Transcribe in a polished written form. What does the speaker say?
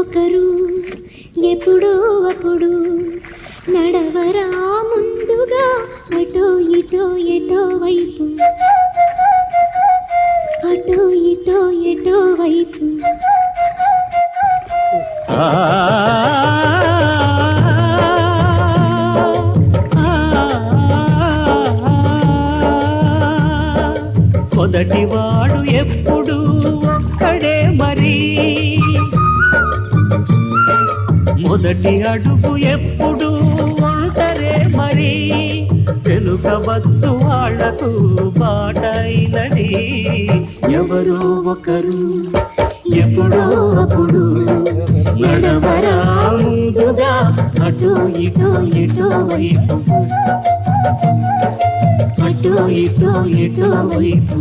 ఒకరు ఎప్పుడో అప్పుడు నడవరా ముందుగా అటో ఇటో ఎటో వైపు అటో ఇటో ఎటో వైపు మొదటివాడు ఎప్పుడు ఒక్కడే మరి, మొదటి అడుగు ఎప్పుడు ఒంటరే మరి, వెనుకవచ్చు వాళ్లకు బాటైనది ఎవరో ఒకరు ఎప్పుడో అప్పుడు నడవరా ముందుగా అటో ఇటో ఎటో వైపు అటో ఇటో ఎటో వైపు.